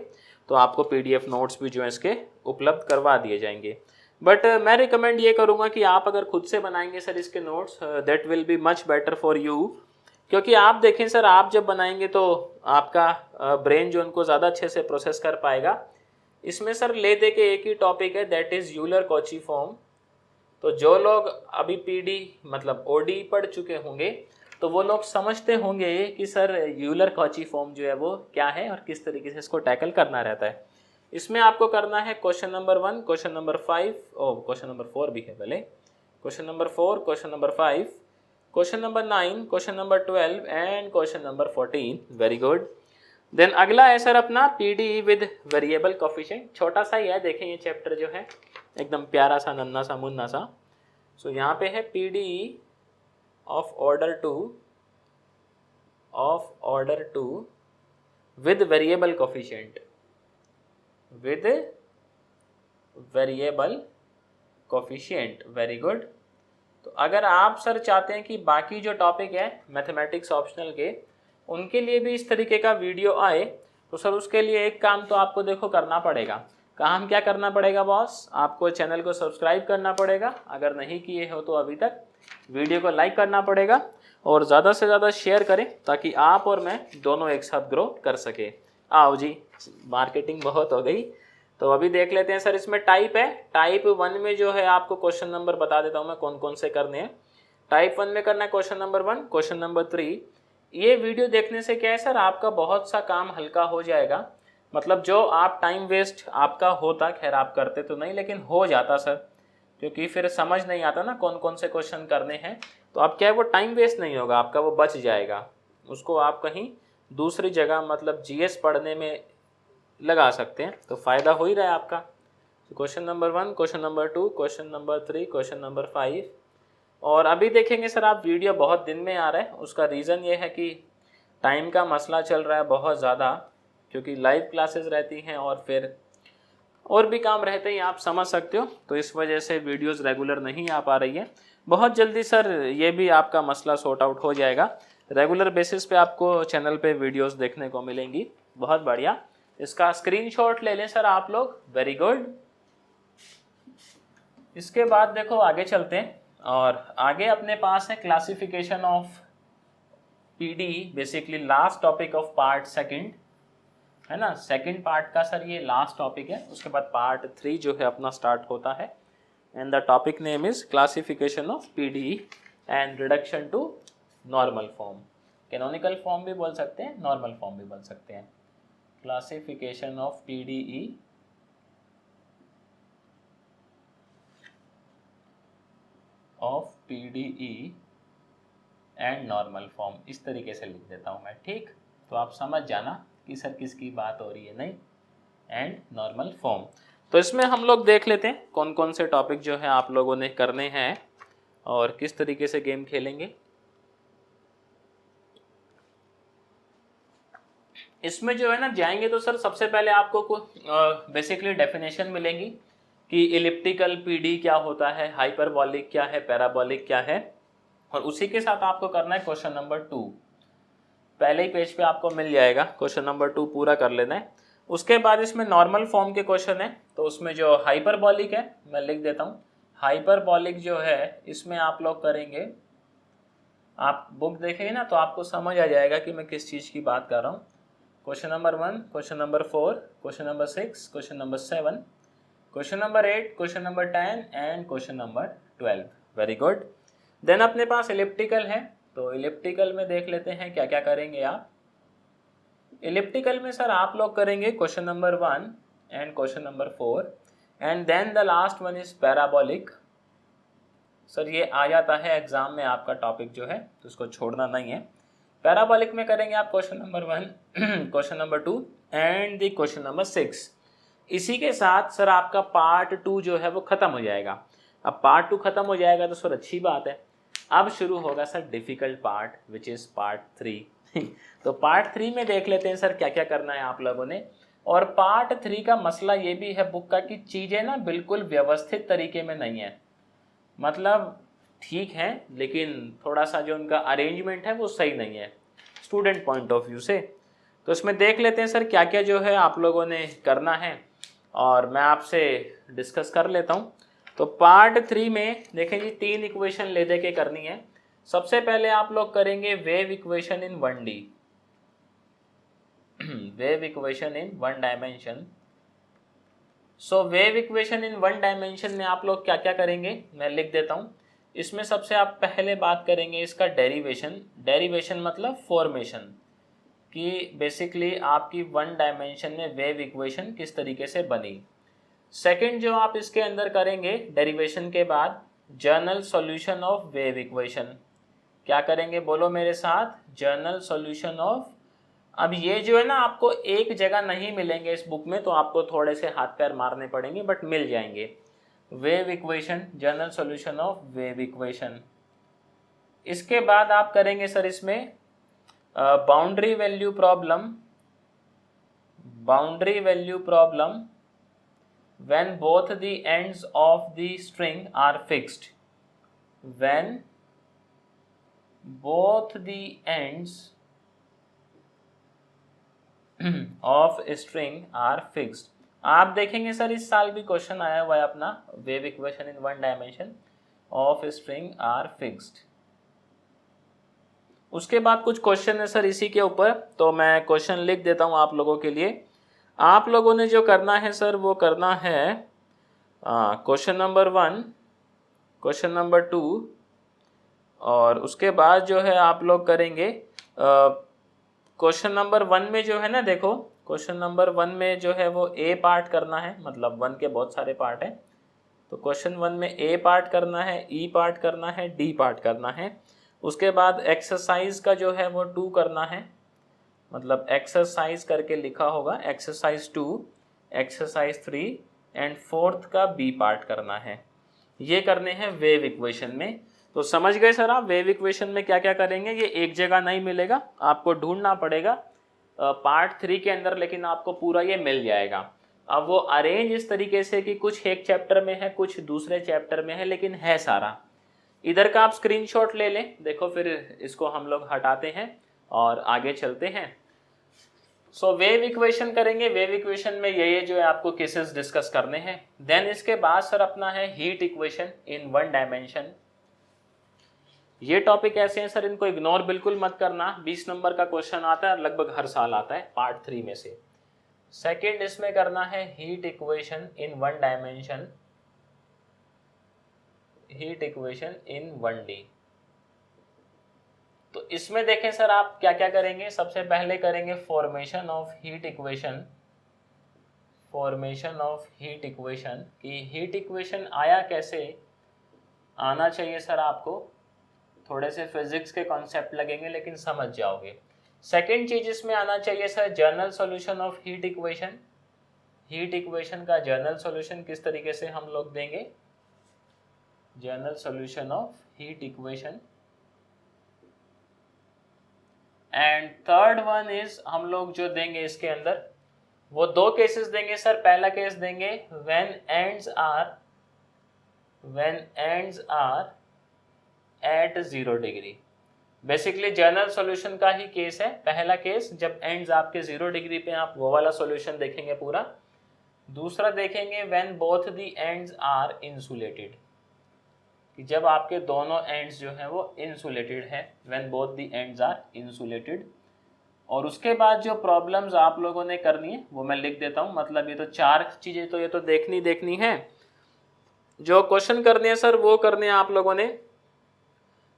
Speaker 1: तो आपको PDF नोट्स भी जो है इसके उपलब्ध करवा दिए जाएंगे। बट मैं रिकमेंड ये करूँगा कि आप अगर खुद से बनाएंगे सर इसके notes, that will be much better for you, क्योंकि आप देखें सर, आप जब बनाएंगे तो आपका ब्रेन जो उनको ज़्यादा अच्छे से प्रोसेस कर पाएगा। इसमें सर ले दे के एक ही टॉपिक है, that is Euler Cauchy form. तो जो लोग अभी PD मतलब OD पढ़ चुके होंगे तो वो लोग समझते होंगे कि सर यूलर कॉची फॉर्म जो है वो क्या है और किस तरीके से इसको टैकल करना रहता है। इसमें आपको करना है question number 1, question number 5, question number 4 भी है पहले, question number 4, question number 5, question number 9, question number 12 and question number 14। Very good. Then अगला है सर अपना PDE विद वेरिएबल कोफिशिएंट। छोटा सा ही है, देखें ये चैप्टर जो है एकदम प्यारा सा नन्ना सा मुन्ना सा। सो यहाँ पे है PDE of order two with variable coefficient, with variable coefficient. Very good. तो अगर आप सर चाहते हैं कि बाकी जो टॉपिक है मैथमेटिक्स ऑप्शनल के, उनके लिए भी इस तरीके का वीडियो आए, तो सर उसके लिए एक काम तो आपको देखो करना पड़ेगा। काम क्या करना पड़ेगा बॉस? आपको चैनल को सब्सक्राइब करना पड़ेगा, अगर नहीं किए हो तो अभी तक। वीडियो को लाइक करना पड़ेगा और ज़्यादा से ज़्यादा शेयर करें ताकि आप और मैं दोनों एक साथ ग्रो कर सके। आओ जी, मार्केटिंग बहुत हो गई। तो अभी देख लेते हैं सर, इसमें टाइप है। टाइप 1 में जो है आपको क्वेश्चन नंबर बता देता हूँ मैं कौन कौन से करने हैं। टाइप 1 में करना है क्वेश्चन नंबर 1, क्वेश्चन नंबर 3। ये वीडियो देखने से क्या है सर, आपका बहुत सा काम हल्का हो जाएगा। मतलब जो आप टाइम वेस्ट आपका होता, खैर आप करते तो नहीं लेकिन हो जाता सर, क्योंकि फिर समझ नहीं आता ना कौन कौन से क्वेश्चन करने हैं। तो अब क्या है, वो टाइम वेस्ट नहीं होगा आपका, वो बच जाएगा। उसको आप कहीं दूसरी जगह मतलब GS पढ़ने में लगा सकते हैं, तो फ़ायदा हो ही रहा है आपका। Question number 1, question number 2, question number 3, question number 5। और अभी देखेंगे सर आप, वीडियो बहुत दिन में आ रहा है। उसका रीज़न ये है कि टाइम का मसला चल रहा है बहुत ज़्यादा, क्योंकि लाइव क्लासेस रहती हैं और फिर और भी काम रहते हैं, आप समझ सकते हो। तो इस वजह से वीडियोस रेगुलर नहीं आ पा रही है। बहुत जल्दी सर ये भी आपका मसला सॉर्ट आउट हो जाएगा। रेगुलर बेसिस पे आपको चैनल पे वीडियोस देखने को मिलेंगी। बहुत बढ़िया, इसका स्क्रीनशॉट ले लें सर आप लोग। Very good. इसके बाद देखो आगे चलते हैं, और आगे अपने पास है classification of PDE, basically last topic of part 2, है ना। सेकंड पार्ट का सर ये लास्ट टॉपिक है। उसके बाद पार्ट 3 जो है अपना स्टार्ट होता है, and the topic name is classification of PDE and reduction to normal form. Canonical form भी बोल सकते हैं, नॉर्मल फॉर्म भी बोल सकते हैं। Classification of PDE and normal form, इस तरीके से लिख देता हूँ मैं, ठीक। तो आप समझ जाना कि सर किसकी बात हो रही है, नहीं, एंड नॉर्मल फॉर्म। तो इसमें हम लोग देख लेते हैं कौन कौन से टॉपिक जो है आप लोगों ने करने हैं और किस तरीके से गेम खेलेंगे। इसमें जो है ना जाएंगे तो सर सबसे पहले आपको बेसिकली डेफिनेशन मिलेंगी कि इलिप्टिकल PD क्या होता है, हाइपरबॉलिक क्या है, पैराबॉलिक क्या है, और उसी के साथ आपको करना है क्वेश्चन नंबर 2। पहले ही पेज पे आपको मिल जाएगा, क्वेश्चन नंबर 2 पूरा कर लेना है। उसके बाद इसमें नॉर्मल फॉर्म के क्वेश्चन है, तो उसमें जो हाइपरबॉलिक है मैं लिख देता हूँ। हाइपरबॉलिक जो है इसमें आप लोग करेंगे, आप बुक देखेंगे ना तो आपको समझ आ जाएगा कि मैं किस चीज़ की बात कर रहा हूँ। Question number 1, question number 4, question number 6, question number 7, question number 8, question number 10 and question number 12। Very good. Then अपने पास इलिप्टिकल है, तो इलिप्टिकल में देख लेते हैं क्या क्या करेंगे आप। इलिप्टिकल में सर आप लोग करेंगे question number 1 and question number 4, and then the last one is parabolic. Sir ये आ जाता है एग्जाम में आपका टॉपिक जो है, तो उसको छोड़ना नहीं है। पैराबोलिक में करेंगे आप question number 1, question number 2 and the question number 6। इसी के साथ सर आपका पार्ट 2 जो है वो खत्म हो जाएगा। अब पार्ट 2 खत्म हो जाएगा तो सर अच्छी बात है। अब शुरू होगा sir difficult part, which is part 3। तो पार्ट 3 में देख लेते हैं सर क्या क्या करना है आप लोगों ने। और पार्ट 3 का मसला ये भी है बुक का कि चीज़ें ना बिल्कुल व्यवस्थित तरीके में नहीं है। मतलब ठीक है लेकिन थोड़ा सा जो उनका अरेंजमेंट है वो सही नहीं है स्टूडेंट पॉइंट ऑफ व्यू से। तो इसमें देख लेते हैं सर क्या क्या जो है आप लोगों ने करना है और मैं आपसे डिस्कस कर लेता हूँ। तो पार्ट 3 में देखें जी 3 इक्वेशन ले दे के करनी है। सबसे पहले आप लोग करेंगे wave equation in 1D, wave equation in 1 dimension. So wave equation in 1 dimension में आप लोग क्या क्या करेंगे मैं लिख देता हूँ। इसमें सबसे आप पहले बात करेंगे इसका डेरिवेशन। डेरिवेशन मतलब फॉर्मेशन, कि बेसिकली आपकी 1 डायमेंशन में वेव इक्वेशन किस तरीके से बनी। सेकंड जो आप इसके अंदर करेंगे डेरिवेशन के बाद, journal solution of wave equation. क्या करेंगे बोलो मेरे साथ, जर्नल सॉल्यूशन ऑफ। अब ये जो है ना आपको एक जगह नहीं मिलेंगे इस बुक में, तो आपको थोड़े से हाथ पैर मारने पड़ेंगे बट मिल जाएंगे। Wave equation, journal solution of wave equation. इसके बाद आप करेंगे सर इसमें boundary value problem, boundary value problem when both the ends of the string are fixed, when both the ends of a string are fixed। आप देखेंगे sir इस साल भी क्वेश्चन आया हुआ है अपना, wave equation in 1 dimension of string are fixed. उसके बाद कुछ क्वेश्चन है सर इसी के ऊपर, तो मैं क्वेश्चन लिख देता हूं आप लोगों के लिए। आप लोगों ने जो करना है सर वो करना है क्वेश्चन नंबर 1, क्वेश्चन नंबर 2 और उसके बाद जो है आप लोग करेंगे क्वेश्चन नंबर 1 में जो है ना, देखो क्वेश्चन नंबर 1 में जो है वो ए पार्ट करना है, मतलब 1 के बहुत सारे पार्ट हैं, तो क्वेश्चन 1 में ए पार्ट करना है, ई पार्ट करना है, डी पार्ट करना है। उसके बाद एक्सरसाइज का जो है वो 2 करना है, मतलब एक्सरसाइज करके लिखा होगा, एक्सरसाइज 2, एक्सरसाइज 3 एंड 4th का बी पार्ट करना है। ये करने हैं वेव इक्वेशन में। तो समझ गए सर आप वेव इक्वेशन में क्या क्या करेंगे। ये एक जगह नहीं मिलेगा, आपको ढूंढना पड़ेगा पार्ट 3 के अंदर, लेकिन आपको पूरा ये मिल जाएगा। अब वो अरेंज इस तरीके से कि कुछ एक चैप्टर में है, कुछ दूसरे चैप्टर में है, लेकिन है सारा। इधर का आप स्क्रीनशॉट ले लें, देखो फिर इसको हम लोग हटाते हैं और आगे चलते हैं। सो वेव इक्वेशन करेंगे, वेव इक्वेशन में ये जो है आपको केसेस डिस्कस करने हैं। देन इसके बाद सर अपना है हीट इक्वेशन इन 1 डायमेंशन। ये टॉपिक ऐसे हैं सर, इनको इग्नोर बिल्कुल मत करना, 20 नंबर का क्वेश्चन आता है, लगभग हर साल आता है पार्ट 3 में से। सेकेंड इसमें करना है heat equation in 1 dimension, heat equation in 1D। तो इसमें देखें सर आप क्या क्या करेंगे। सबसे पहले करेंगे formation of heat equation, formation of heat equation, कि हीट इक्वेशन आया कैसे, आना चाहिए सर आपको। थोड़े से फिजिक्स के कॉन्सेप्ट लगेंगे लेकिन समझ जाओगे। सेकेंड चीज इसमें आना चाहिए sir journal solution of heat equation. Heat equation का जर्नल सॉल्यूशन किस तरीके से हम लोग देंगे, journal solution of heat equation. And third one is हम लोग जो देंगे इसके अंदर वो 2 केसेस देंगे सर। पहला केस देंगे when ends are at 0 degree. Basically general solution का ही केस है पहला केस, जब एंड्स आपके 0 डिग्री पे, आप वो वाला सॉल्यूशन देखेंगे पूरा। दूसरा देखेंगे when both the ends are insulated, कि जब आपके दोनों एंड्स जो है वो इंसुलेटेड है, when both the ends are insulated. और उसके बाद जो प्रॉब्लम्स आप लोगों ने करनी है वो मैं लिख देता हूँ, मतलब ये तो 4 चीजें तो ये तो देखनी है। जो क्वेश्चन करने हैं सर वो करने हैं आप लोगों ने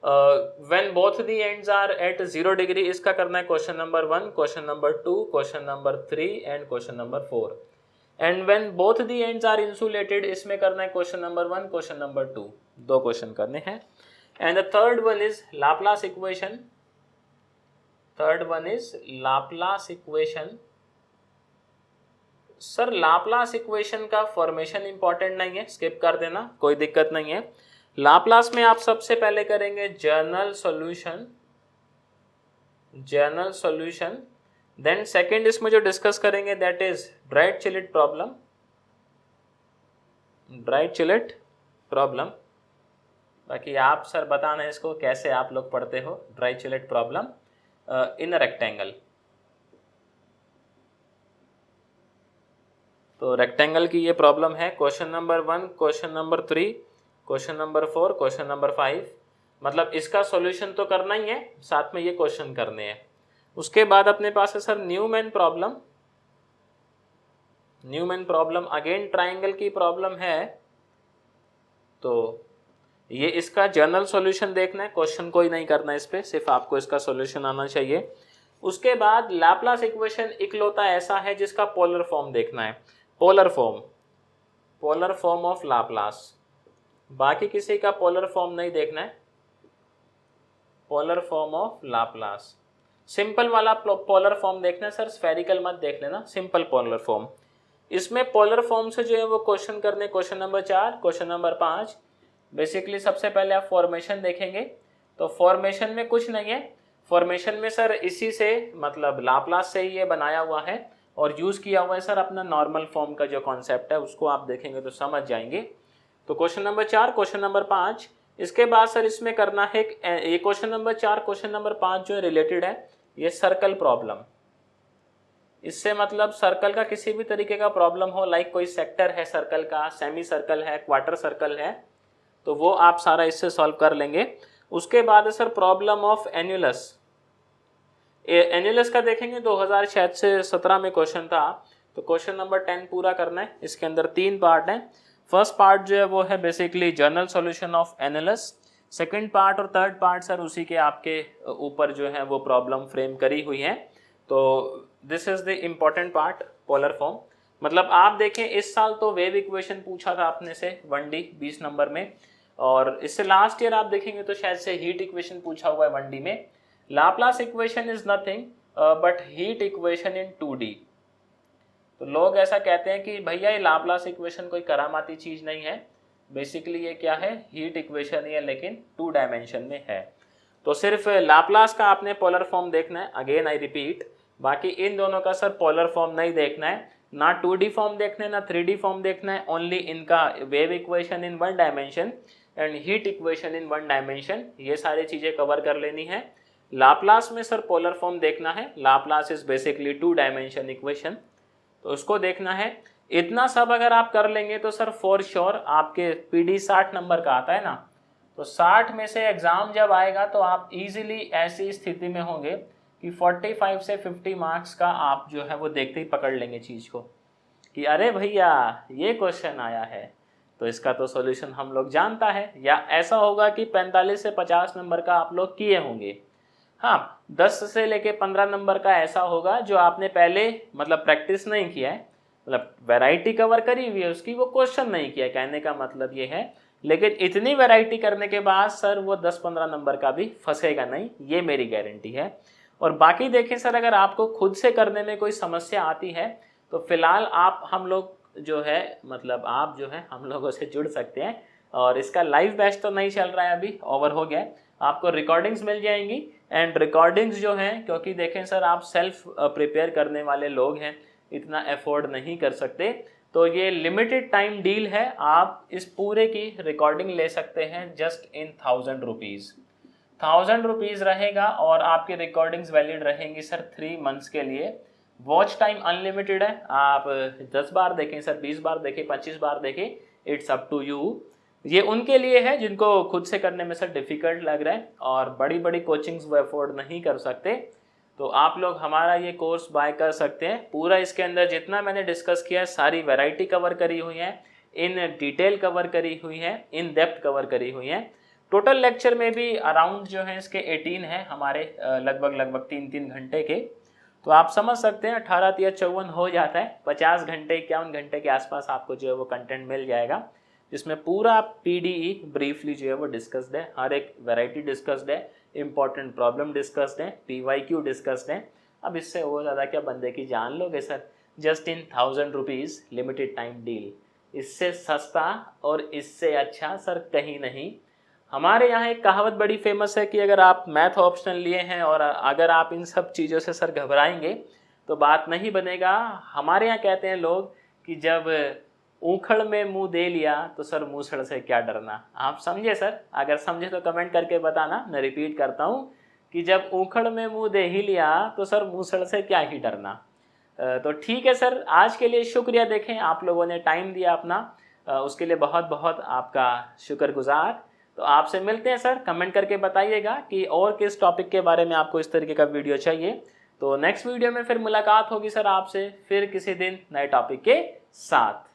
Speaker 1: when both the ends are at 0 degree, इसका करना है question number 1, question number 2, question number 3 and question number 4। And when both the ends are insulated, इसमें करना है question number 1, question number 2, 2 question करने हैं। And the third one is Laplace equation, third one is Laplace equation. Sir Laplace equation का formation important नहीं है, skip कर देना, कोई दिक्कत नहीं है। लाप्लास में आप सबसे पहले करेंगे general solution, general solution. Then second इसमें जो डिस्कस करेंगे that is Dirichlet problem, Dirichlet problem. बाकी आप सर बताना इसको कैसे आप लोग पढ़ते हो, ड्राइट-चिलिट प्रॉब्लम इन अ रेक्टेंगल। तो रेक्टेंगल की ये प्रॉब्लम है। Question number 1, question number 3, question number 4, question number 5, मतलब इसका सॉल्यूशन तो करना ही है, साथ में ये क्वेश्चन करने हैं। उसके बाद अपने पास है sir Neumann problem. Neumann problem again triangle की प्रॉब्लम है, तो ये इसका जनरल सॉल्यूशन देखना है, क्वेश्चन कोई नहीं करना है इस पे, सिर्फ आपको इसका सॉल्यूशन आना चाहिए। उसके बाद लैपलास इक्वेशन इकलौता ऐसा है जिसका पोलर फॉर्म देखना है, पोलर फॉर्म ऑफ लैपलास। बाकी किसी का पोलर फॉर्म नहीं देखना है, polar form of Laplace. Simple वाला पोलर फॉर्म देखना है सर, स्फेरिकल मत देख लेना, सिंपल पोलर फॉर्म। इसमें पोलर फॉर्म से जो है वो क्वेश्चन करने, question number 4, question number 5। Basically सबसे पहले आप फॉर्मेशन देखेंगे, तो फॉर्मेशन में कुछ नहीं है। फॉर्मेशन में सर इसी से मतलब लाप्लास से ही ये बनाया हुआ है और यूज़ किया हुआ है सर अपना नॉर्मल फॉर्म का जो कॉन्सेप्ट है उसको आप देखेंगे तो समझ जाएंगे। तो क्वेश्चन नंबर 4, क्वेश्चन नंबर 5, इसके बाद सर इसमें करना है ये क्वेश्चन नंबर 4, क्वेश्चन नंबर 5 जो रिलेटेड है ये सर्कल प्रॉब्लम। इससे मतलब सर्कल का किसी भी तरीके का प्रॉब्लम हो, लाइक कोई सेक्टर है सर्कल का, सेमी सर्कल है, क्वार्टर सर्कल है, तो वो आप सारा इससे सॉल्व कर लेंगे। उसके बाद है सर प्रॉब्लम ऑफ एन्युलस। एन्युलस का देखेंगे 2017 में क्वेश्चन था, तो क्वेश्चन नंबर 10 पूरा करना है। इसके अंदर 3 पार्ट हैं। फर्स्ट पार्ट जो है वो है basically general solution of annulus. Second part और थर्ड पार्ट सर उसी के आपके ऊपर जो है वो प्रॉब्लम फ्रेम करी हुई है। तो this is the important part, polar form. मतलब आप देखें इस साल तो वेव इक्वेशन पूछा था आपने से 1D 20 नंबर में, और इससे लास्ट ईयर आप देखेंगे तो शायद से हीट इक्वेशन पूछा हुआ है 1D में। Laplace equation is nothing but heat equation in 2D। तो लोग ऐसा कहते हैं कि भैया ये लाप्लास इक्वेशन कोई करामाती चीज नहीं है, बेसिकली ये क्या है, हीट इक्वेशन ही है, लेकिन 2 डायमेंशन में है। तो सिर्फ लाप्लास का आपने पोलर फॉर्म देखना है, अगेन आई रिपीट। बाकी इन दोनों का सर पोलर फॉर्म नहीं देखना है, ना 2D फॉर्म देखना है ना 3D फॉर्म देखना है, ओनली इनका wave equation in 1 dimension and heat equation in 1 dimension, ये सारी चीजें कवर कर लेनी है। लाप्लास में सर पोलर फॉर्म देखना है, Laplace is basically 2 dimension equation, तो उसको देखना है। इतना सब अगर आप कर लेंगे तो सर फॉर श्योर आपके PD 60 नंबर का आता है ना, तो 60 में से एग्जाम जब आएगा तो आप इजीली ऐसी स्थिति में होंगे कि 45 से 50 मार्क्स का आप जो है वो देखते ही पकड़ लेंगे चीज़ को कि अरे भैया ये क्वेश्चन आया है तो इसका तो सॉल्यूशन हम लोग जानता है। या ऐसा होगा कि 45 से 50 नंबर का आप लोग किए होंगे, हाँ 10 से लेके 15 नंबर का ऐसा होगा जो आपने पहले मतलब प्रैक्टिस नहीं किया है, मतलब वैरायटी कवर करी हुई है उसकी, वो क्वेश्चन नहीं किया, कहने का मतलब ये है। लेकिन इतनी वैरायटी करने के बाद सर वो 10-15 नंबर का भी फंसेगा नहीं, ये मेरी गारंटी है। और बाकी देखें सर अगर आपको खुद से करने में कोई समस्या आती है तो फिलहाल आप हम लोग जो है मतलब आप जो है हम लोगों से जुड़ सकते हैं। और इसका लाइव बैच तो नहीं चल रहा है, अभी ओवर हो गया है, आपको रिकॉर्डिंग्स मिल जाएंगी। एंड रिकॉर्डिंग्स जो हैं, क्योंकि देखें सर आप सेल्फ प्रिपेयर करने वाले लोग हैं, इतना अफोर्ड नहीं कर सकते, तो ये लिमिटेड टाइम डील है, आप इस पूरे की रिकॉर्डिंग ले सकते हैं जस्ट इन 1000 रुपीज़। 1000 रुपीज़ रहेगा और आपकी रिकॉर्डिंग्स वैलिड रहेंगी सर 3 मंथ्स के लिए। वॉच टाइम अनलिमिटेड है, आप 10 बार देखें सर, 20 बार देखें, 25 बार देखें, इट्स अप टू यू। ये उनके लिए है जिनको खुद से करने में सर डिफ़िकल्ट लग रहा है और बड़ी बड़ी कोचिंग्स वो अफोर्ड नहीं कर सकते, तो आप लोग हमारा ये कोर्स बाय कर सकते हैं। पूरा इसके अंदर जितना मैंने डिस्कस किया है सारी वैरायटी कवर करी हुई है, इन डिटेल कवर करी हुई है, इन डेप्थ कवर करी हुई है। टोटल लेक्चर में भी अराउंड जो है इसके 18 है हमारे, लगभग 3-3 घंटे के, तो आप समझ सकते हैं 18 या 54 हो जाता है, 50 घंटे 51 घंटे के आसपास आपको जो है वो कंटेंट मिल जाएगा, जिसमें पूरा PDE ब्रीफली जो है वो डिस्कस्ड है, हर एक वैरायटी डिस्कस्ड है, इंपॉर्टेंट प्रॉब्लम डिस्कस्ड है, PYQ डिस्कस्ड है। अब इससे और ज़्यादा क्या बंदे की जान लोगे sir, just in 1000 rupees limited time deal, इससे सस्ता और इससे अच्छा सर कहीं नहीं। हमारे यहाँ एक कहावत बड़ी फेमस है कि अगर आप मैथ ऑप्शनल लिए हैं और अगर आप इन सब चीज़ों से सर घबराएंगे तो बात नहीं बनेगा। हमारे यहाँ कहते हैं लोग कि जब ऊखड़ में मुंह दे लिया तो सर मूसड़ से क्या डरना। आप समझे सर? अगर समझे तो कमेंट करके बताना। मैं रिपीट करता हूँ कि जब ऊखड़ में मुंह दे ही लिया तो सर मूसड़ से क्या ही डरना। तो ठीक है सर, आज के लिए शुक्रिया। देखें आप लोगों ने टाइम दिया अपना, उसके लिए बहुत बहुत आपका शुक्रगुजार। तो आपसे मिलते हैं सर, कमेंट करके बताइएगा कि और किस टॉपिक के बारे में आपको इस तरीके का वीडियो चाहिए। तो नेक्स्ट वीडियो में फिर मुलाकात होगी सर आपसे, फिर किसी दिन नए टॉपिक के साथ।